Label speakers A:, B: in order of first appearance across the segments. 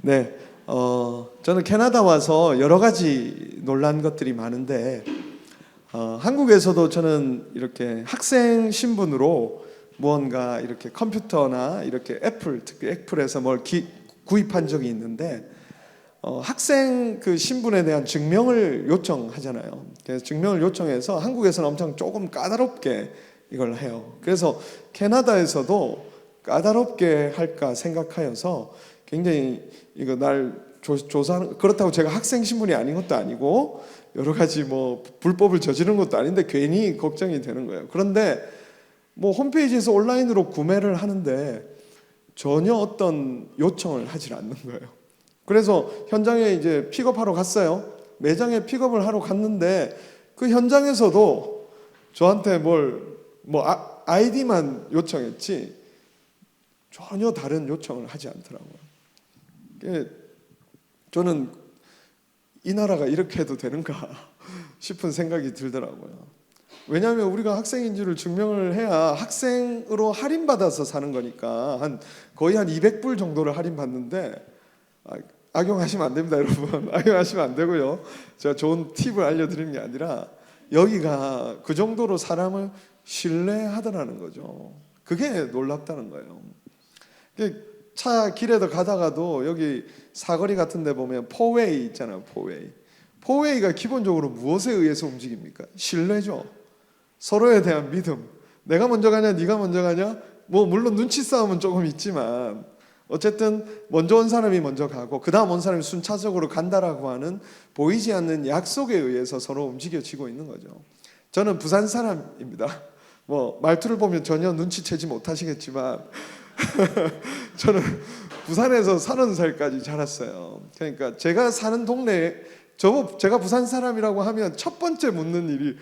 A: 네, 저는 캐나다 와서 여러 가지 놀란 것들이 많은데 한국에서도 저는 이렇게 학생 신분으로 무언가 이렇게 컴퓨터나 이렇게 특히 애플에서 뭘 구입한 적이 있는데 학생 그 신분에 대한 증명을 요청하잖아요. 그래서 증명을 요청해서 한국에서는 엄청 조금 까다롭게 이걸 해요. 그래서 캐나다에서도 까다롭게 할까 생각하여서 굉장히 이거 날 조사하는, 그렇다고 제가 학생 신분이 아닌 것도 아니고 여러 가지 뭐 불법을 저지른 것도 아닌데 괜히 걱정이 되는 거예요. 그런데 뭐 홈페이지에서 온라인으로 구매를 하는데 전혀 어떤 요청을 하질 않는 거예요. 그래서 현장에 이제 픽업하러 갔어요. 매장에 픽업을 하러 갔는데 그 현장에서도 저한테 아이디만 요청했지 전혀 다른 요청을 하지 않더라고요. 저는 이 나라가 이렇게 해도 되는가 싶은 생각이 들더라고요. 왜냐하면 우리가 학생인지를 증명을 해야 학생으로 할인받아서 사는 거니까 거의 한 200불 정도를 할인받는데 악용하시면 안 됩니다, 여러분. 악용하시면 안 되고요. 제가 좋은 팁을 알려드리는 게 아니라 여기가 그 정도로 사람을 신뢰하더라는 거죠. 그게 놀랍다는 거예요. 차 길에도 가다가도 여기 사거리 같은 데 보면 포웨이 있잖아요. 포웨이가 기본적으로 무엇에 의해서 움직입니까? 신뢰죠. 서로에 대한 믿음. 내가 먼저 가냐 네가 먼저 가냐, 뭐 물론 눈치 싸움은 조금 있지만 어쨌든 먼저 온 사람이 먼저 가고 그 다음 온 사람이 순차적으로 간다라고 하는 보이지 않는 약속에 의해서 서로 움직여지고 있는 거죠. 저는 부산 사람입니다. 뭐 말투를 보면 전혀 눈치채지 못하시겠지만 저는 부산에서 30살까지 자랐어요. 그러니까 제가 사는 동네에 제가 부산 사람이라고 하면 첫 번째 묻는 일이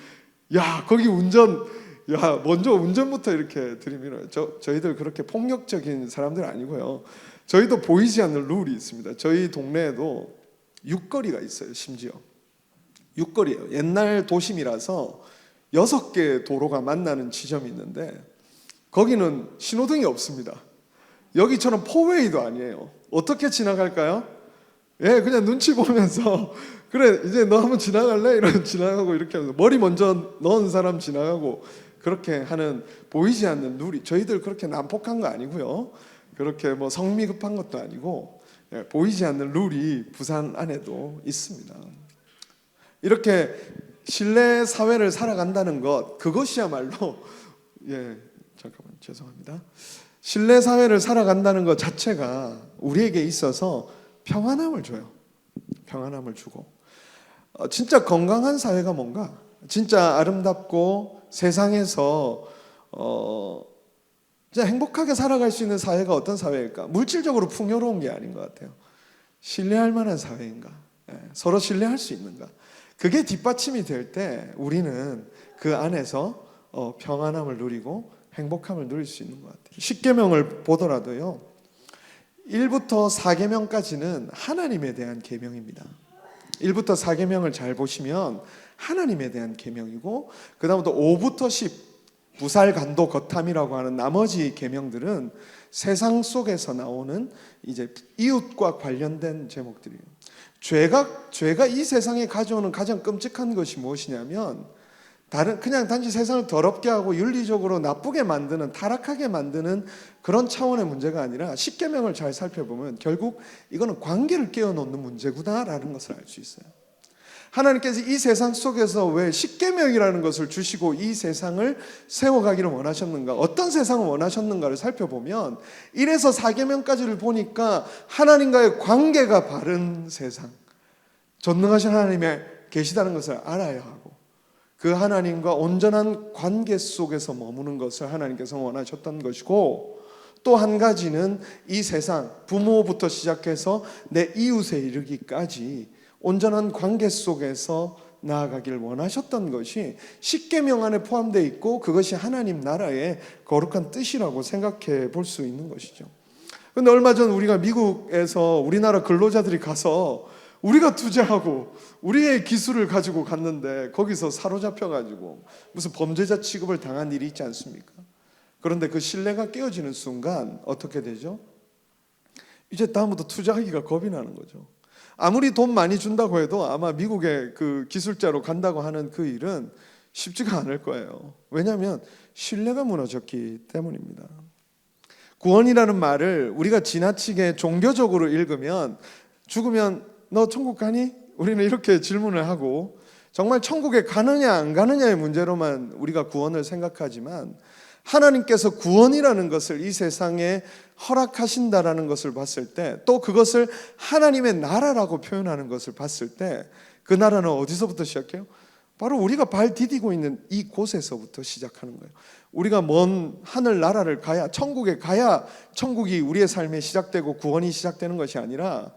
A: 야 거기 먼저 운전부터 이렇게 들이밀어요. 저희들 그렇게 폭력적인 사람들 아니고요. 저희도 보이지 않는 룰이 있습니다. 저희 동네에도 육거리가 있어요. 심지어 육거리예요. 옛날 도심이라서 6개 도로가 만나는 지점이 있는데 거기는 신호등이 없습니다. 여기처럼 포웨이도 아니에요. 어떻게 지나갈까요? 그냥 눈치 보면서 그래 이제 너 한번 지나갈래? 이러면 지나가고 이렇게 하면서 머리 먼저 넣은 사람 지나가고 그렇게 하는 보이지 않는 룰이, 저희들 그렇게 난폭한 거 아니고요. 그렇게 뭐 성미 급한 것도 아니고 보이지 않는 룰이 부산 안에도 있습니다. 이렇게 신뢰 사회를 살아간다는 것, 그것이야말로 잠깐만 죄송합니다. 신뢰 사회를 살아간다는 것 자체가 우리에게 있어서 평안함을 줘요. 평안함을 주고 진짜 건강한 사회가 뭔가, 진짜 아름답고 세상에서 진짜 행복하게 살아갈 수 있는 사회가 어떤 사회일까? 물질적으로 풍요로운 게 아닌 것 같아요. 신뢰할 만한 사회인가? 서로 신뢰할 수 있는가? 그게 뒷받침이 될 때 우리는 그 안에서 평안함을 누리고 행복함을 누릴 수 있는 것 같아요. 십계명을 보더라도요, 1부터 4계명까지는 하나님에 대한 계명입니다. 1부터 4계명을 잘 보시면 하나님에 대한 계명이고, 그 다음부터 5부터 10 부살, 간도, 거탐이라고 하는 나머지 계명들은 세상 속에서 나오는 이제 이웃과 관련된 제목들이에요. 죄가 이 세상에 가져오는 가장 끔찍한 것이 무엇이냐면 그냥 단지 세상을 더럽게 하고 윤리적으로 나쁘게 만드는, 타락하게 만드는 그런 차원의 문제가 아니라 십계명을 잘 살펴보면 결국 이거는 관계를 깨어놓는 문제구나라는 것을 알 수 있어요. 하나님께서 이 세상 속에서 왜 십계명이라는 것을 주시고 이 세상을 세워가기를 원하셨는가, 어떤 세상을 원하셨는가를 살펴보면 1에서 4계명까지를 보니까 하나님과의 관계가 바른 세상, 전능하신 하나님이 계시다는 것을 알아야 하고 그 하나님과 온전한 관계 속에서 머무는 것을 하나님께서 원하셨던 것이고, 또 한 가지는 이 세상, 부모부터 시작해서 내 이웃에 이르기까지 온전한 관계 속에서 나아가기를 원하셨던 것이 십계명 안에 포함되어 있고 그것이 하나님 나라의 거룩한 뜻이라고 생각해 볼 수 있는 것이죠. 그런데 얼마 전 우리가 미국에서 우리나라 근로자들이 가서 우리가 투자하고 우리의 기술을 가지고 갔는데 거기서 사로잡혀가지고 무슨 범죄자 취급을 당한 일이 있지 않습니까? 그런데 그 신뢰가 깨어지는 순간 어떻게 되죠? 이제 다음부터 투자하기가 겁이 나는 거죠. 아무리 돈 많이 준다고 해도 아마 미국의 그 기술자로 간다고 하는 그 일은 쉽지가 않을 거예요. 왜냐하면 신뢰가 무너졌기 때문입니다. 구원이라는 말을 우리가 지나치게 종교적으로 읽으면 죽으면 너 천국 가니? 우리는 이렇게 질문을 하고 정말 천국에 가느냐 안 가느냐의 문제로만 우리가 구원을 생각하지만 하나님께서 구원이라는 것을 이 세상에 허락하신다라는 것을 봤을 때 또 그것을 하나님의 나라라고 표현하는 것을 봤을 때 그 나라는 어디서부터 시작해요? 바로 우리가 발 디디고 있는 이 곳에서부터 시작하는 거예요. 우리가 먼 하늘 나라를 가야 천국에 가야 천국이 우리의 삶에 시작되고 구원이 시작되는 것이 아니라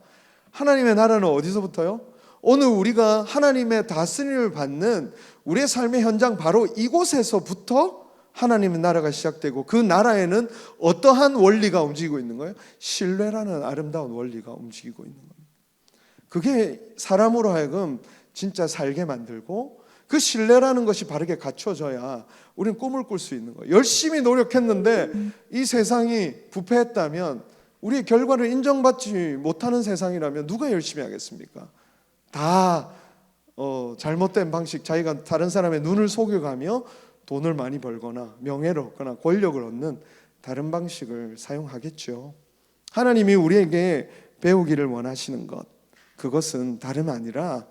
A: 하나님의 나라는 어디서부터요? 오늘 우리가 하나님의 다스림을 받는 우리의 삶의 현장 바로 이곳에서부터 하나님의 나라가 시작되고 그 나라에는 어떠한 원리가 움직이고 있는 거예요? 신뢰라는 아름다운 원리가 움직이고 있는 겁니다. 그게 사람으로 하여금 진짜 살게 만들고 그 신뢰라는 것이 바르게 갖춰져야 우리는 꿈을 꿀 수 있는 거예요. 열심히 노력했는데 이 세상이 부패했다면 우리의 결과를 인정받지 못하는 세상이라면 누가 열심히 하겠습니까? 다 잘못된 방식, 자기가 다른 사람의 눈을 속여가며 돈을 많이 벌거나 명예를 얻거나 권력을 얻는 다른 방식을 사용하겠죠. 하나님이 우리에게 배우기를 원하시는 것, 그것은 다름 아니라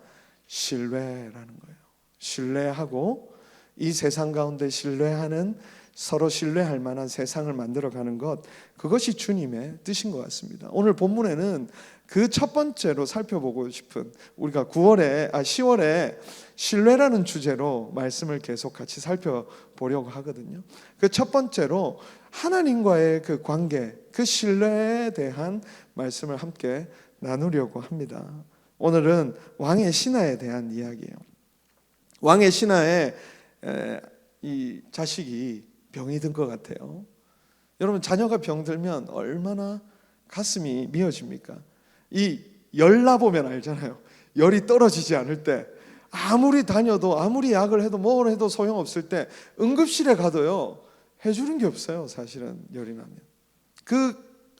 A: 신뢰라는 거예요. 신뢰하고 이 세상 가운데 신뢰하는, 서로 신뢰할 만한 세상을 만들어가는 것, 그것이 주님의 뜻인 것 같습니다. 오늘 본문에는 그 첫 번째로 살펴보고 싶은, 우리가 10월에 신뢰라는 주제로 말씀을 계속 같이 살펴보려고 하거든요. 그 첫 번째로 하나님과의 그 관계, 그 신뢰에 대한 말씀을 함께 나누려고 합니다. 오늘은 왕의 신하에 대한 이야기예요. 왕의 신하의 이 자식이 병이 든 것 같아요. 여러분, 자녀가 병들면 얼마나 가슴이 미어집니까? 이 열나 보면 알잖아요. 열이 떨어지지 않을 때 아무리 다녀도 아무리 약을 해도 뭘 해도 소용없을 때 응급실에 가도요 해주는 게 없어요. 사실은 열이 나면. 그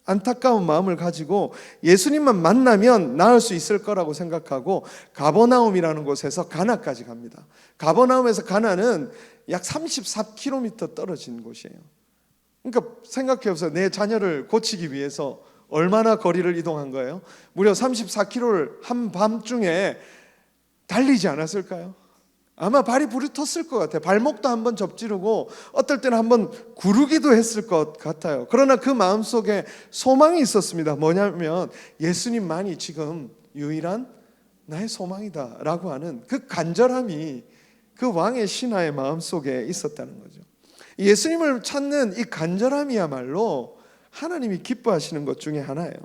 A: 안타까운 마음을 가지고 예수님만 만나면 나을 수 있을 거라고 생각하고 가버나움이라는 곳에서 가나까지 갑니다. 가버나움에서 가나는 약 34km 떨어진 곳이에요. 그러니까 생각해 보세요. 내 자녀를 고치기 위해서 얼마나 거리를 이동한 거예요? 무려 34km를 한밤중에 달리지 않았을까요? 아마 발이 부르텄을 것 같아요. 발목도 한번 접지르고 어떨 때는 한번 구르기도 했을 것 같아요. 그러나 그 마음속에 소망이 있었습니다. 뭐냐면 예수님만이 지금 유일한 나의 소망이다 라고 하는 그 간절함이 그 왕의 신하의 마음속에 있었다는 거죠. 예수님을 찾는 이 간절함이야말로 하나님이 기뻐하시는 것 중에 하나예요.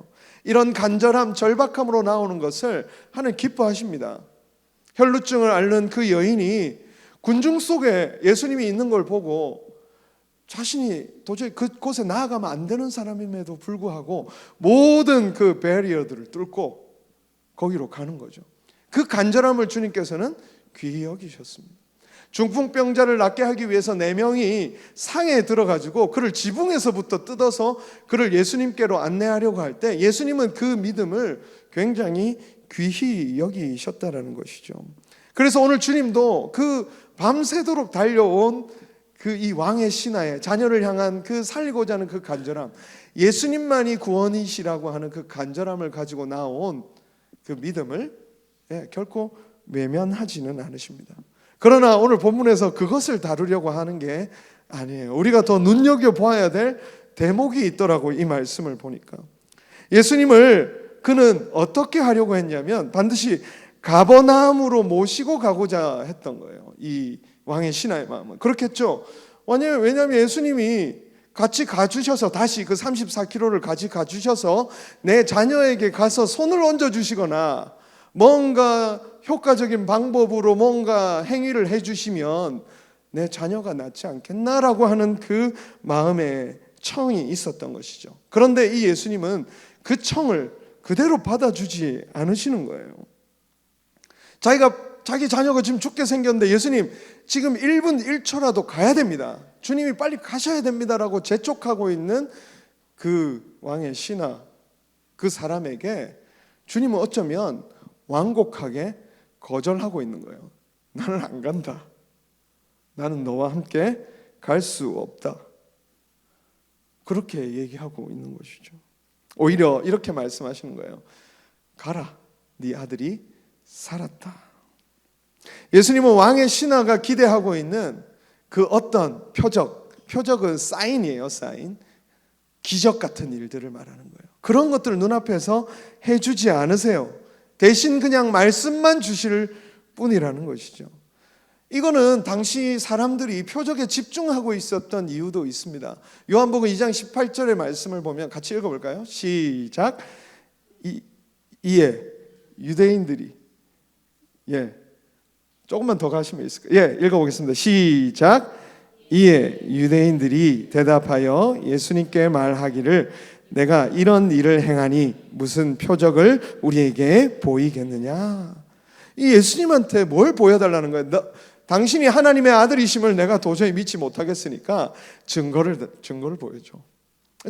A: 이런 간절함, 절박함으로 나오는 것을 하나님 기뻐하십니다. 혈루증을 앓는 그 여인이 군중 속에 예수님이 있는 걸 보고 자신이 도저히 그곳에 나아가면 안 되는 사람임에도 불구하고 모든 그 배리어들을 뚫고 거기로 가는 거죠. 그 간절함을 주님께서는 귀히 여기셨습니다. 중풍병자를 낫게 하기 위해서 4명이 상에 들어가지고 그를 지붕에서부터 뜯어서 그를 예수님께로 안내하려고 할 때 예수님은 그 믿음을 굉장히 귀히 여기셨다라는 것이죠. 그래서 오늘 주님도 그 밤새도록 달려온 그 이 왕의 신하의 자녀를 향한 그 살리고자 하는 그 간절함, 예수님만이 구원이시라고 하는 그 간절함을 가지고 나온 그 믿음을 결코 외면하지는 않으십니다. 그러나 오늘 본문에서 그것을 다루려고 하는 게 아니에요. 우리가 더 눈여겨봐야 될 대목이 있더라고, 이 말씀을 보니까. 예수님을 그는 어떻게 하려고 했냐면 반드시 가버나움으로 모시고 가고자 했던 거예요. 이 왕의 신하의 마음은 그렇겠죠. 왜냐하면 예수님이 같이 가주셔서 다시 그 34km를 같이 가주셔서 내 자녀에게 가서 손을 얹어주시거나 뭔가 효과적인 방법으로 뭔가 행위를 해주시면 내 자녀가 낫지 않겠나라고 하는 그 마음의 청이 있었던 것이죠. 그런데 이 예수님은 그 청을 그대로 받아주지 않으시는 거예요. 자기 자녀가 지금 죽게 생겼는데 예수님 지금 1분 1초라도 가야 됩니다. 주님이 빨리 가셔야 됩니다라고 재촉하고 있는 그 왕의 신하, 그 사람에게 주님은 어쩌면 완곡하게 거절하고 있는 거예요. 나는 안 간다. 나는 너와 함께 갈 수 없다. 그렇게 얘기하고 있는 것이죠. 오히려 이렇게 말씀하시는 거예요. 가라, 네 아들이 살았다. 예수님은 왕의 신하가 기대하고 있는 그 어떤 표적은 사인이에요. 사인. 기적 같은 일들을 말하는 거예요. 그런 것들을 눈앞에서 해주지 않으세요. 대신 그냥 말씀만 주실 뿐이라는 것이죠. 이거는 당시 사람들이 표적에 집중하고 있었던 이유도 있습니다. 요한복음 2장 18절의 말씀을 보면 같이 읽어볼까요? 시작. 이에 유대인들이 조금만 더 가시면 있을까요? 읽어보겠습니다. 시작. 이에 유대인들이 대답하여 예수님께 말하기를 내가 이런 일을 행하니 무슨 표적을 우리에게 보이겠느냐. 이 예수님한테 뭘 보여달라는 거예요? 당신이 하나님의 아들이심을 내가 도저히 믿지 못하겠으니까 증거를 보여줘.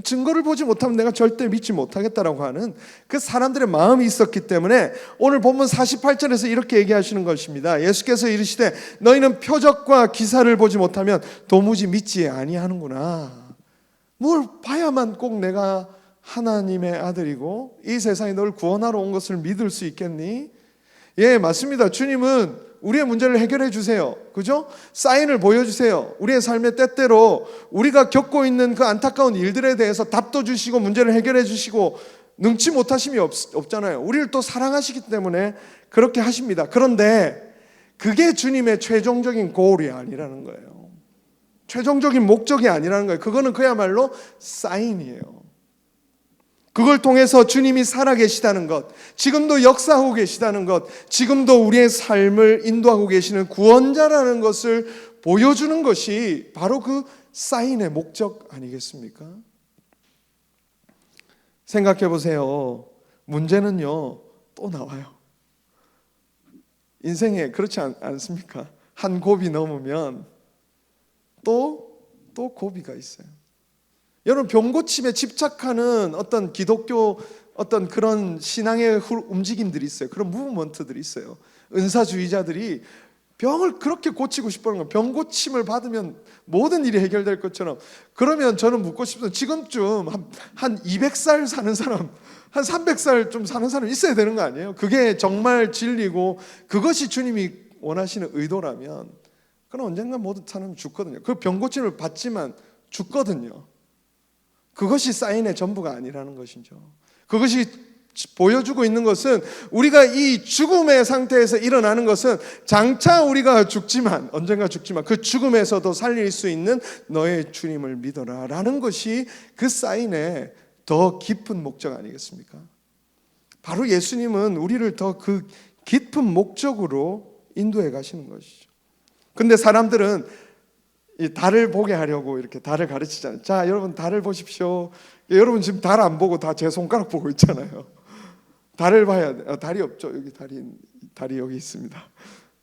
A: 증거를 보지 못하면 내가 절대 믿지 못하겠다라고 하는 그 사람들의 마음이 있었기 때문에 오늘 본문 48절에서 이렇게 얘기하시는 것입니다. 예수께서 이르시되 너희는 표적과 기사를 보지 못하면 도무지 믿지 아니하는구나. 뭘 봐야만 꼭 내가 하나님의 아들이고 이 세상에 너를 구원하러 온 것을 믿을 수 있겠니? 예, 맞습니다. 주님은 우리의 문제를 해결해 주세요. 그죠? 사인을 보여주세요. 우리의 삶의 때때로 우리가 겪고 있는 그 안타까운 일들에 대해서 답도 주시고 문제를 해결해 주시고 능치 못하심이 없잖아요. 우리를 또 사랑하시기 때문에 그렇게 하십니다. 그런데 그게 주님의 최종적인 고울이 아니라는 거예요. 최종적인 목적이 아니라는 거예요. 그거는 그야말로 사인이에요. 그걸 통해서 주님이 살아계시다는 것, 지금도 역사하고 계시다는 것, 지금도 우리의 삶을 인도하고 계시는 구원자라는 것을 보여주는 것이 바로 그 사인의 목적 아니겠습니까? 생각해 보세요. 문제는요 또 나와요. 인생에 그렇지 않습니까? 한 고비 넘으면 또 고비가 있어요. 여러분, 병고침에 집착하는 어떤 기독교 어떤 그런 신앙의 움직임들이 있어요. 그런 무브먼트들이 있어요. 은사주의자들이 병을 그렇게 고치고 싶어하는 거예요. 병고침을 받으면 모든 일이 해결될 것처럼. 그러면 저는 묻고 싶어요. 지금쯤 한 200살 사는 사람, 한 300살 좀 사는 사람 있어야 되는 거 아니에요? 그게 정말 진리고 그것이 주님이 원하시는 의도라면 그럼 언젠가 모든 사람이 죽거든요. 그 병고침을 받지만 죽거든요. 그것이 사인의 전부가 아니라는 것이죠. 그것이 보여주고 있는 것은 우리가 이 죽음의 상태에서 일어나는 것은 장차 우리가 죽지만 언젠가 죽지만 그 죽음에서도 살릴 수 있는 너의 주님을 믿어라 라는 것이 그 사인의 더 깊은 목적 아니겠습니까? 바로 예수님은 우리를 더 그 깊은 목적으로 인도해 가시는 것이죠. 근데 사람들은 이 달을 보게 하려고 이렇게 달을 가르치잖아요. 자, 여러분 달을 보십시오. 여러분 지금 달 안 보고 다 제 손가락 보고 있잖아요. 달을 봐야 돼. 달이 없죠. 여기 달이 여기 있습니다.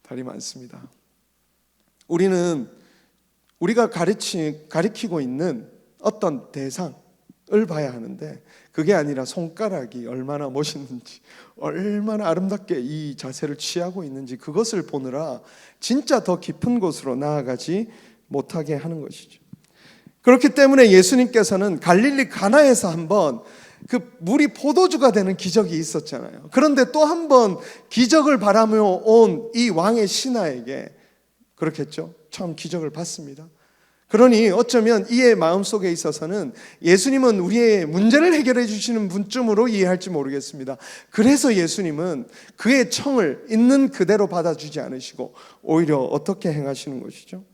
A: 달이 많습니다. 우리가 가리키고 있는 어떤 대상을 봐야 하는데 그게 아니라 손가락이 얼마나 멋있는지, 얼마나 아름답게 이 자세를 취하고 있는지 그것을 보느라 진짜 더 깊은 곳으로 나아가지 못하게 하는 것이죠. 그렇기 때문에 예수님께서는 갈릴리 가나에서 한번 그 물이 포도주가 되는 기적이 있었잖아요. 그런데 또 한 번 기적을 바라며 온 이 왕의 신하에게 그렇겠죠. 처음 기적을 봤습니다. 그러니 어쩌면 이의 마음속에 있어서는 예수님은 우리의 문제를 해결해 주시는 분쯤으로 이해할지 모르겠습니다. 그래서 예수님은 그의 청을 있는 그대로 받아주지 않으시고 오히려 어떻게 행하시는 것이죠?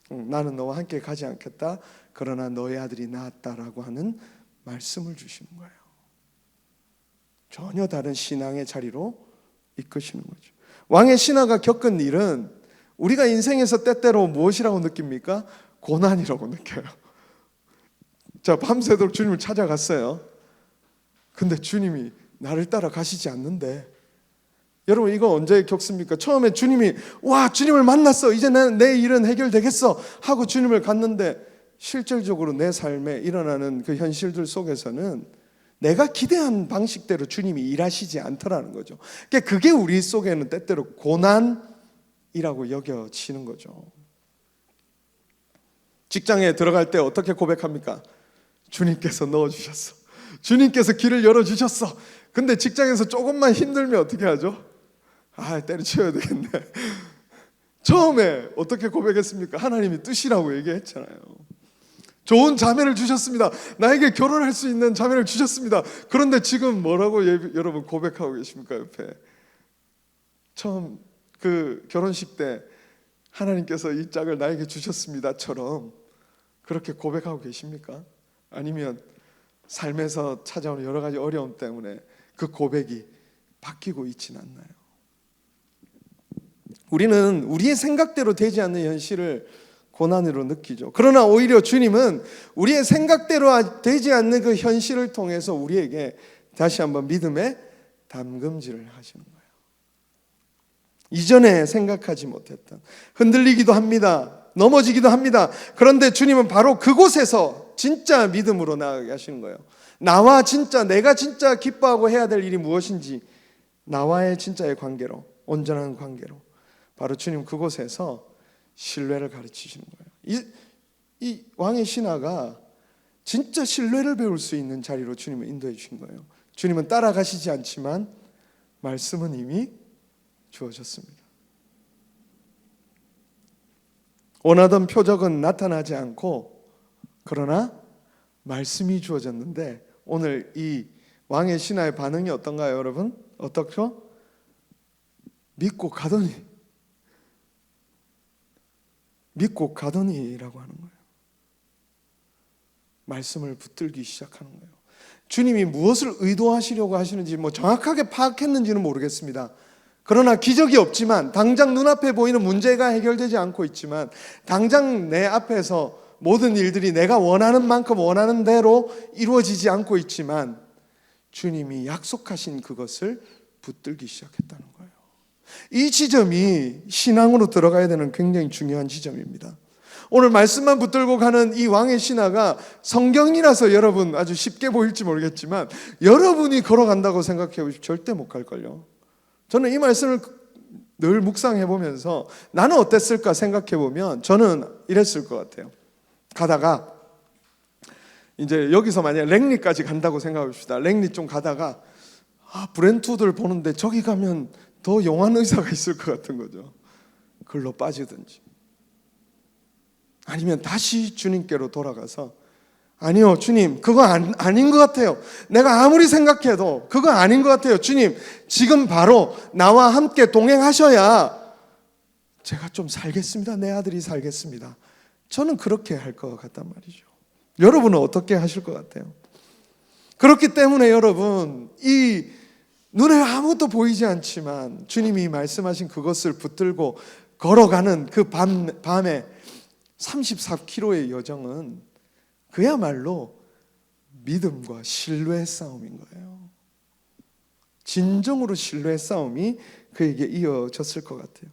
A: 나는 너와 함께 가지 않겠다. 그러나 너의 아들이 낳았다라고 하는 말씀을 주시는 거예요. 전혀 다른 신앙의 자리로 이끄시는 거죠. 왕의 신하가 겪은 일은 우리가 인생에서 때때로 무엇이라고 느낍니까? 고난이라고 느껴요. 자, 밤새도록 주님을 찾아갔어요. 근데 주님이 나를 따라 가시지 않는데 여러분 이거 언제 겪습니까? 처음에 주님을 만났어. 이제 내 일은 해결되겠어 하고 주님을 갔는데 실질적으로 내 삶에 일어나는 그 현실들 속에서는 내가 기대한 방식대로 주님이 일하시지 않더라는 거죠. 그러니까 그게 우리 속에는 때때로 고난이라고 여겨지는 거죠. 직장에 들어갈 때 어떻게 고백합니까? 주님께서 넣어주셨어. 주님께서 길을 열어주셨어. 근데 직장에서 조금만 힘들면 어떻게 하죠? 때려치워야 되겠네. 처음에 어떻게 고백했습니까? 하나님이 뜻이라고 얘기했잖아요. 좋은 자매를 주셨습니다. 나에게 결혼할 수 있는 자매를 주셨습니다. 그런데 지금 뭐라고 여러분 고백하고 계십니까? 옆에 처음 그 결혼식 때 하나님께서 이 짝을 나에게 주셨습니다처럼 그렇게 고백하고 계십니까? 아니면 삶에서 찾아오는 여러 가지 어려움 때문에 그 고백이 바뀌고 있지는 않나요? 우리는 우리의 생각대로 되지 않는 현실을 고난으로 느끼죠. 그러나 오히려 주님은 우리의 생각대로 되지 않는 그 현실을 통해서 우리에게 다시 한번 믿음의 담금질을 하시는 거예요. 이전에 생각하지 못했던, 흔들리기도 합니다. 넘어지기도 합니다. 그런데 주님은 바로 그곳에서 진짜 믿음으로 나아가게 하시는 거예요. 내가 진짜 기뻐하고 해야 될 일이 무엇인지, 나와의 진짜의 관계로, 온전한 관계로, 바로 주님 그곳에서 신뢰를 가르치시는 거예요. 이 왕의 신하가 진짜 신뢰를 배울 수 있는 자리로 주님을 인도해 주신 거예요. 주님은 따라가시지 않지만 말씀은 이미 주어졌습니다. 원하던 표적은 나타나지 않고, 그러나 말씀이 주어졌는데, 오늘 이 왕의 신하의 반응이 어떤가요, 여러분? 어떻죠? 믿고 가더니라고 하는 거예요. 말씀을 붙들기 시작하는 거예요. 주님이 무엇을 의도하시려고 하시는지 정확하게 파악했는지는 모르겠습니다. 그러나 기적이 없지만, 당장 눈앞에 보이는 문제가 해결되지 않고 있지만, 당장 내 앞에서 모든 일들이 내가 원하는 만큼 원하는 대로 이루어지지 않고 있지만, 주님이 약속하신 그것을 붙들기 시작했다는 거예요. 이 지점이 신앙으로 들어가야 되는 굉장히 중요한 지점입니다. 오늘 말씀만 붙들고 가는 이 왕의 신하가 성경이라서 여러분 아주 쉽게 보일지 모르겠지만, 여러분이 걸어간다고 생각해 보십시오. 절대 못 갈걸요. 저는 이 말씀을 늘 묵상해 보면서 나는 어땠을까 생각해 보면 저는 이랬을 것 같아요. 가다가 이제 여기서 만약에 랭리까지 간다고 생각해 봅시다. 랭리 좀 가다가 브렌트우드를 보는데 저기 가면 더 용한 의사가 있을 것 같은 거죠. 글로 빠지든지, 아니면 다시 주님께로 돌아가서, 아니요 주님, 그거 아닌 것 같아요. 내가 아무리 생각해도 그거 아닌 것 같아요. 주님, 지금 바로 나와 함께 동행하셔야 제가 좀 살겠습니다. 내 아들이 살겠습니다. 저는 그렇게 할 것 같단 말이죠. 여러분은 어떻게 하실 것 같아요? 그렇기 때문에 여러분, 이 눈에 아무것도 보이지 않지만 주님이 말씀하신 그것을 붙들고 걸어가는 그 밤에 34km의 여정은 그야말로 믿음과 신뢰의 싸움인 거예요. 진정으로 신뢰의 싸움이 그에게 이어졌을 것 같아요.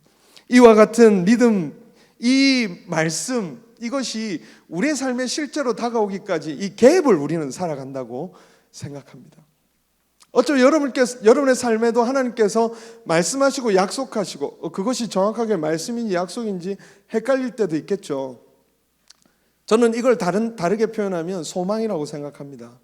A: 이와 같은 믿음, 이 말씀, 이것이 우리의 삶에 실제로 다가오기까지 이 갭을 우리는 살아간다고 생각합니다. 어쩌면 여러분의 삶에도 하나님께서 말씀하시고 약속하시고, 그것이 정확하게 말씀인지 약속인지 헷갈릴 때도 있겠죠. 저는 이걸 다르게 표현하면 소망이라고 생각합니다.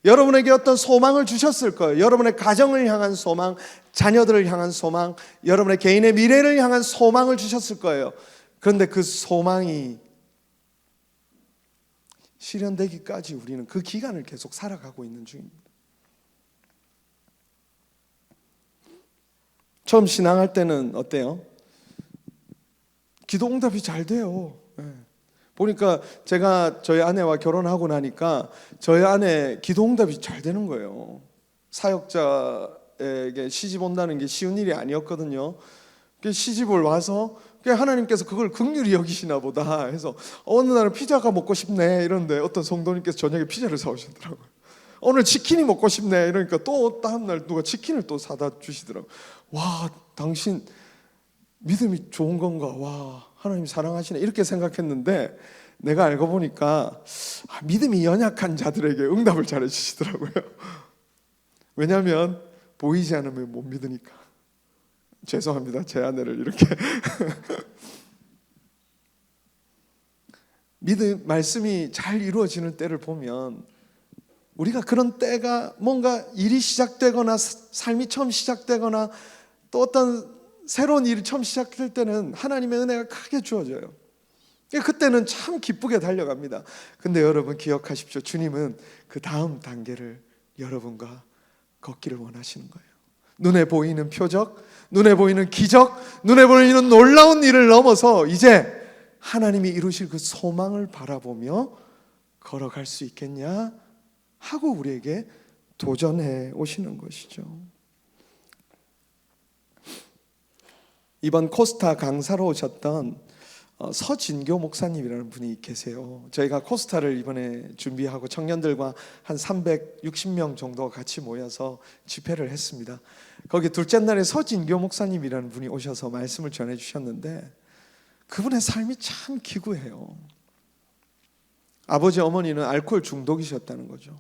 A: 여러분에게 어떤 소망을 주셨을 거예요. 여러분의 가정을 향한 소망, 자녀들을 향한 소망, 여러분의 개인의 미래를 향한 소망을 주셨을 거예요. 그런데 그 소망이 실현되기까지 우리는 그 기간을 계속 살아가고 있는 중입니다. 처음 신앙할 때는 어때요? 기도 응답이 잘 돼요. 보니까 제가 저희 아내와 결혼하고 나니까 저희 아내 기도 응답이 잘 되는 거예요. 사역자에게 시집 온다는 게 쉬운 일이 아니었거든요. 시집을 와서 하나님께서 그걸 긍휼히 여기시나 보다 해서 어느 날은 피자가 먹고 싶네 이런데 어떤 성도님께서 저녁에 피자를 사오시더라고요. 오늘 치킨이 먹고 싶네 이러니까 또 다음 날 누가 치킨을 또 사다 주시더라고요. 와, 당신 믿음이 좋은 건가? 와, 하나님 사랑하시네 이렇게 생각했는데, 내가 알고 보니까 믿음이 연약한 자들에게 응답을 잘해 주시더라고요. 왜냐하면 보이지 않으면 못 믿으니까. 죄송합니다, 제 아내를 이렇게. 믿음 말씀이 잘 이루어지는 때를 보면 우리가 그런 때가 뭔가 일이 시작되거나 삶이 처음 시작되거나 또 어떤 새로운 일이 처음 시작될 때는 하나님의 은혜가 크게 주어져요. 그때는 참 기쁘게 달려갑니다. 근데 여러분 기억하십시오. 주님은 그 다음 단계를 여러분과 걷기를 원하시는 거예요. 눈에 보이는 표적, 눈에 보이는 기적, 눈에 보이는 놀라운 일을 넘어서 이제 하나님이 이루실 그 소망을 바라보며 걸어갈 수 있겠냐 하고 우리에게 도전해 오시는 것이죠. 이번 코스타 강사로 오셨던 서진교 목사님이라는 분이 계세요. 저희가 코스타를 이번에 준비하고 청년들과 한 360명 정도 같이 모여서 집회를 했습니다. 거기 둘째 날에 서진교 목사님이라는 분이 오셔서 말씀을 전해 주셨는데 그분의 삶이 참 기구해요. 아버지 어머니는 알코올 중독이셨다는 거죠.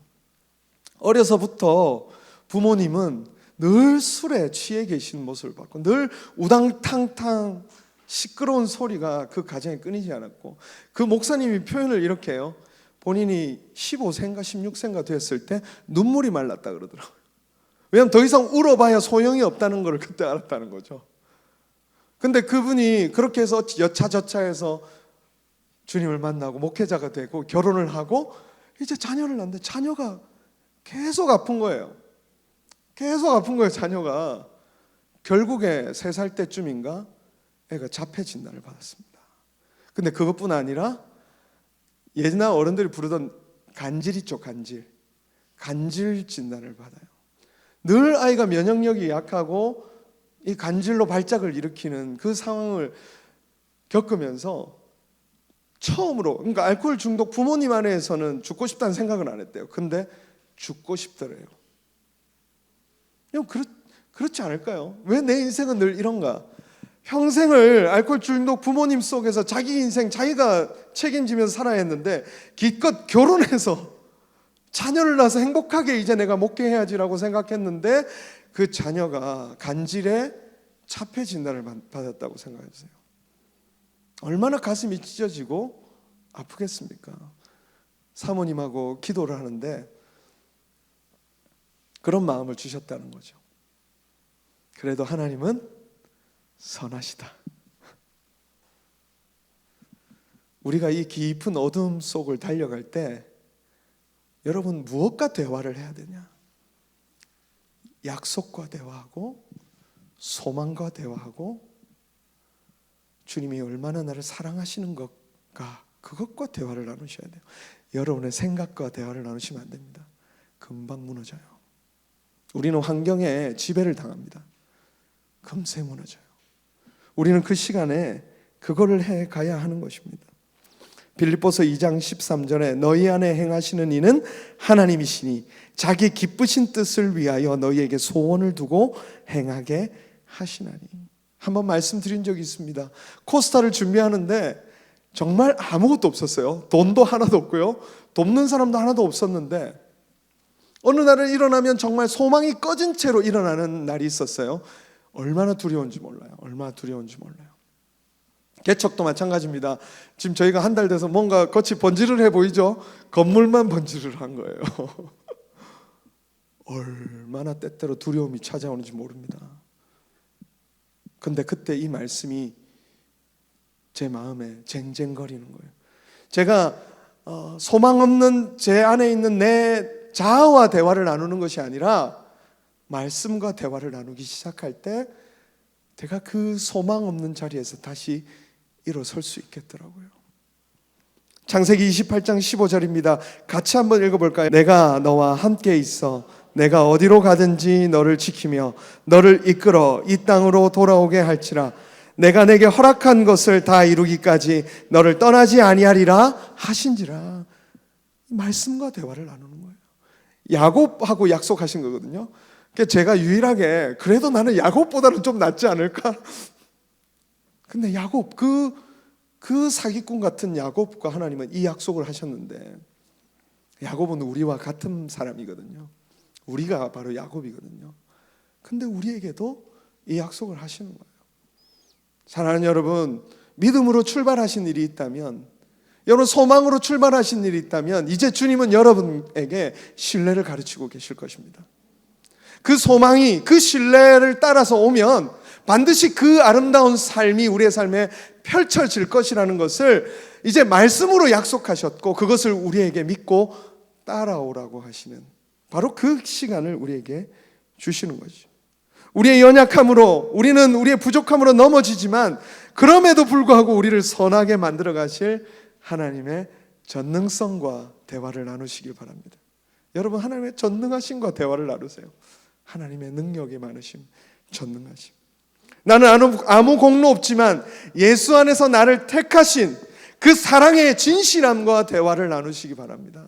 A: 어려서부터 부모님은 늘 술에 취해 계신 모습을 봤고 늘 우당탕탕 시끄러운 소리가 그 가정에 끊이지 않았고 그 목사님이 표현을 이렇게 해요. 본인이 15세인가 16세인가 됐을 때 눈물이 말랐다 그러더라고요. 왜냐하면 더 이상 울어봐야 소용이 없다는 걸 그때 알았다는 거죠. 근데 그분이 그렇게 해서 여차저차해서 주님을 만나고 목회자가 되고 결혼을 하고 이제 자녀를 낳는데 자녀가 계속 아픈 거예요. 계속 아픈 거예요, 자녀가. 결국에 3살 때쯤인가 애가 자폐 진단을 받았습니다. 근데 그것뿐 아니라 옛날 어른들이 부르던 간질 있죠, 간질 진단을 받아요. 늘 아이가 면역력이 약하고 이 간질로 발작을 일으키는 그 상황을 겪으면서 처음으로, 그러니까 알코올 중독 부모님 안에서는 죽고 싶다는 생각은 안 했대요. 근데 죽고 싶더래요. 그렇지 않을까요? 왜 내 인생은 늘 이런가? 평생을 알코올 중독 부모님 속에서 자기 인생 자기가 책임지면서 살아야 했는데 기껏 결혼해서 자녀를 낳아서 행복하게 이제 내가 목회해야지라고 생각했는데 그 자녀가 간질에 자폐 진단을 받았다고 생각해 주세요. 얼마나 가슴이 찢어지고 아프겠습니까? 사모님하고 기도를 하는데 그런 마음을 주셨다는 거죠. 그래도 하나님은 선하시다. 우리가 이 깊은 어둠 속을 달려갈 때 여러분 무엇과 대화를 해야 되냐? 약속과 대화하고 소망과 대화하고 주님이 얼마나 나를 사랑하시는 것과 그것과 대화를 나누셔야 돼요. 여러분의 생각과 대화를 나누시면 안 됩니다. 금방 무너져요. 우리는 환경에 지배를 당합니다. 금세 무너져요. 우리는 그 시간에 그거를 해 가야 하는 것입니다. 빌립보서 2장 13절에 너희 안에 행하시는 이는 하나님이시니 자기 기쁘신 뜻을 위하여 너희에게 소원을 두고 행하게 하시나니. 한번 말씀드린 적이 있습니다. 코스타를 준비하는데 정말 아무것도 없었어요. 돈도 하나도 없고요. 돕는 사람도 하나도 없었는데 어느 날은 일어나면 정말 소망이 꺼진 채로 일어나는 날이 있었어요. 얼마나 두려운지 몰라요. 개척도 마찬가지입니다. 지금 저희가 한 달 돼서 뭔가 겉이 번지르르해 보이죠? 건물만 번지르르한 거예요. 얼마나 때때로 두려움이 찾아오는지 모릅니다. 근데 그때 이 말씀이 제 마음에 쟁쟁거리는 거예요. 제가 소망 없는 제 안에 있는 내 자아와 대화를 나누는 것이 아니라 말씀과 대화를 나누기 시작할 때 제가 그 소망 없는 자리에서 다시 일어설 수 있겠더라고요. 창세기 28장 15절입니다. 같이 한번 읽어볼까요? 내가 너와 함께 있어 내가 어디로 가든지 너를 지키며 너를 이끌어 이 땅으로 돌아오게 할지라 내가 내게 허락한 것을 다 이루기까지 너를 떠나지 아니하리라 하신지라. 말씀과 대화를 나누는 거예요. 야곱하고 약속하신 거거든요. 그러니까 제가 유일하게 그래도 나는 야곱보다는 좀 낫지 않을까? 근데 야곱 그 그 사기꾼 같은 야곱과 하나님은 이 약속을 하셨는데, 야곱은 우리와 같은 사람이거든요. 우리가 바로 야곱이거든요. 근데 우리에게도 이 약속을 하시는 거예요. 사랑하는 여러분, 믿음으로 출발하신 일이 있다면, 여러분 소망으로 출발하신 일이 있다면, 이제 주님은 여러분에게 신뢰를 가르치고 계실 것입니다. 그 소망이, 그 신뢰를 따라서 오면 반드시 그 아름다운 삶이 우리의 삶에 펼쳐질 것이라는 것을 이제 말씀으로 약속하셨고, 그것을 우리에게 믿고 따라오라고 하시는, 바로 그 시간을 우리에게 주시는 거죠. 우리의 연약함으로, 우리는 우리의 부족함으로 넘어지지만 그럼에도 불구하고 우리를 선하게 만들어 가실 하나님의 전능성과 대화를 나누시길 바랍니다. 여러분, 하나님의 전능하심과 대화를 나누세요. 하나님의 능력이 많으심, 전능하심. 나는 아무 공로 없지만 예수 안에서 나를 택하신 그 사랑의 진실함과 대화를 나누시기 바랍니다.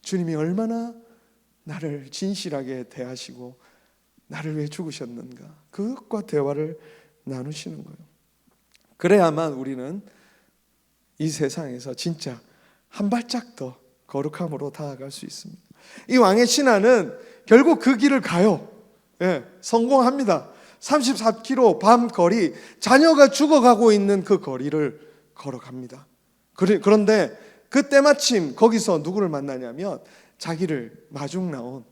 A: 주님이 얼마나 나를 진실하게 대하시고 나를 왜 죽으셨는가, 그것과 대화를 나누시는 거예요. 그래야만 우리는 이 세상에서 진짜 한 발짝 더 거룩함으로 다가갈 수 있습니다. 이 왕의 신하는 결국 그 길을 가요. 성공합니다. 34km 밤 거리, 자녀가 죽어가고 있는 그 거리를 걸어갑니다. 그런데 그 때마침 거기서 누구를 만나냐면 자기를 마중 나온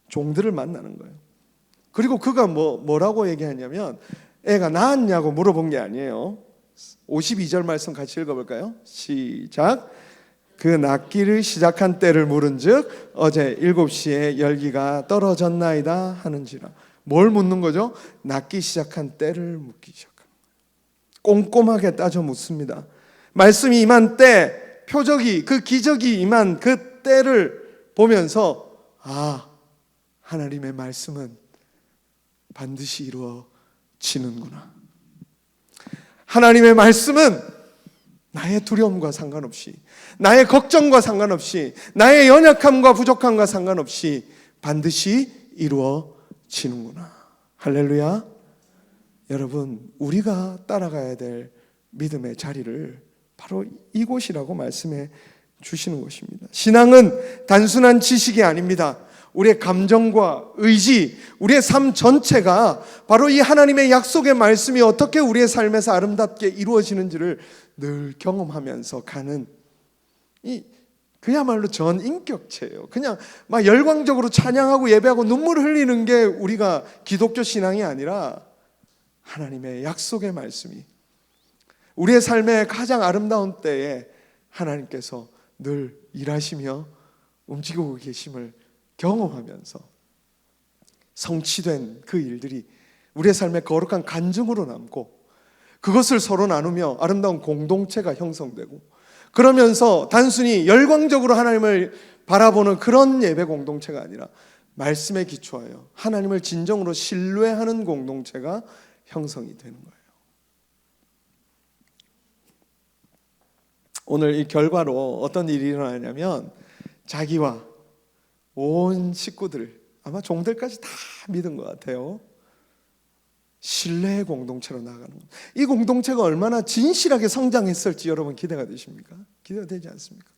A: 종들을 만나는 거예요. 그리고 그가 뭐라고 얘기하냐면, 애가 낳았냐고 물어본 게 아니에요. 52절 말씀 같이 읽어볼까요? 시작. 그 낳기를 시작한 때를 물은즉 어제 7시에 열기가 떨어졌나이다 하는지라. 뭘 묻는 거죠? 낳기 시작한 때를 묻기 시작합니다. 꼼꼼하게 따져 묻습니다. 말씀이 임한 때, 표적이, 그 기적이 임한 그 때를 보면서, 하나님의 말씀은 반드시 이루어지는구나. 하나님의 말씀은 나의 두려움과 상관없이, 나의 걱정과 상관없이, 나의 연약함과 부족함과 상관없이 반드시 이루어지는구나. 할렐루야. 여러분, 우리가 따라가야 될 믿음의 자리를 바로 이곳이라고 말씀해 주시는 것입니다. 신앙은 단순한 지식이 아닙니다. 우리의 감정과 의지, 우리의 삶 전체가 바로 이 하나님의 약속의 말씀이 어떻게 우리의 삶에서 아름답게 이루어지는지를 늘 경험하면서 가는, 그야말로 전인격체예요. 그냥 막 열광적으로 찬양하고 예배하고 눈물을 흘리는 게 우리가 기독교 신앙이 아니라, 하나님의 약속의 말씀이 우리의 삶의 가장 아름다운 때에 하나님께서 늘 일하시며 움직이고 계심을 경험하면서 성취된 그 일들이 우리의 삶의 거룩한 간증으로 남고, 그것을 서로 나누며 아름다운 공동체가 형성되고, 그러면서 단순히 열광적으로 하나님을 바라보는 그런 예배 공동체가 아니라 말씀에 기초하여 하나님을 진정으로 신뢰하는 공동체가 형성이 되는 거예요. 오늘 이 결과로 어떤 일이 일어나냐면, 자기와 온 식구들, 아마 종들까지 다 믿은 것 같아요. 신뢰의 공동체로 나아가는 것. 이 공동체가 얼마나 진실하게 성장했을지 여러분 기대가 되십니까? 기대가 되지 않습니까?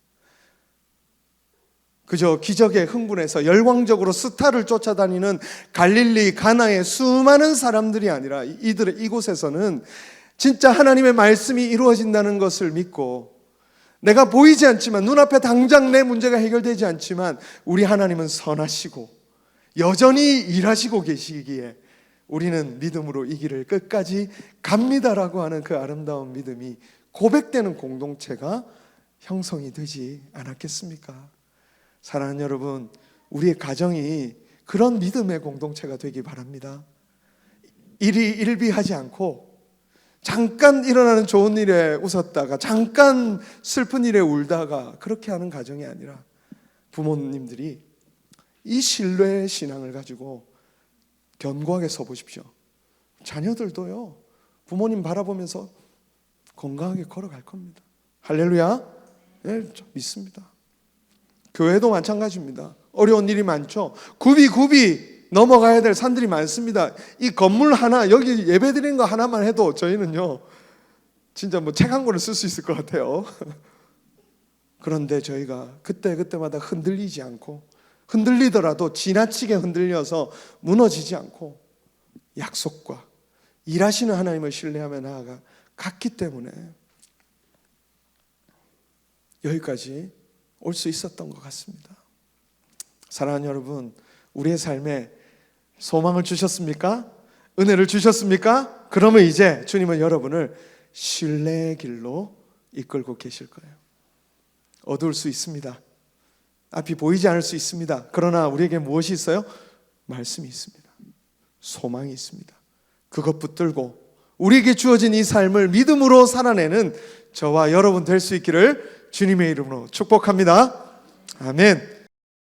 A: 그저 기적에 흥분해서 열광적으로 스타를 쫓아다니는 갈릴리 가나의 수많은 사람들이 아니라, 이곳에서는 진짜 하나님의 말씀이 이루어진다는 것을 믿고, 내가 보이지 않지만, 눈앞에 당장 내 문제가 해결되지 않지만 우리 하나님은 선하시고 여전히 일하시고 계시기에 우리는 믿음으로 이 길을 끝까지 갑니다라고 하는 그 아름다운 믿음이 고백되는 공동체가 형성이 되지 않았겠습니까? 사랑하는 여러분, 우리의 가정이 그런 믿음의 공동체가 되기 바랍니다. 일비하지 않고, 잠깐 일어나는 좋은 일에 웃었다가 잠깐 슬픈 일에 울다가 그렇게 하는 가정이 아니라, 부모님들이 이 신뢰의 신앙을 가지고 견고하게 서보십시오. 자녀들도요, 부모님 바라보면서 건강하게 걸어갈 겁니다. 할렐루야. 네, 믿습니다. 교회도 마찬가지입니다. 어려운 일이 많죠. 굽이 넘어가야 될 산들이 많습니다. 이 건물 하나, 여기 예배 드리는 거 하나만 해도 저희는요 진짜 뭐 책 한 권을 쓸 수 있을 것 같아요. 그런데 저희가 그때마다 흔들리지 않고, 흔들리더라도 지나치게 흔들려서 무너지지 않고 약속과 일하시는 하나님을 신뢰하며 나아갔기 때문에 여기까지 올 수 있었던 것 같습니다. 사랑하는 여러분, 우리의 삶에 소망을 주셨습니까? 은혜를 주셨습니까? 그러면 이제 주님은 여러분을 신뢰의 길로 이끌고 계실 거예요. 어두울 수 있습니다. 앞이 보이지 않을 수 있습니다. 그러나 우리에게 무엇이 있어요? 말씀이 있습니다. 소망이 있습니다. 그것 붙들고 우리에게 주어진 이 삶을 믿음으로 살아내는 저와 여러분 될 수 있기를 주님의 이름으로 축복합니다. 아멘.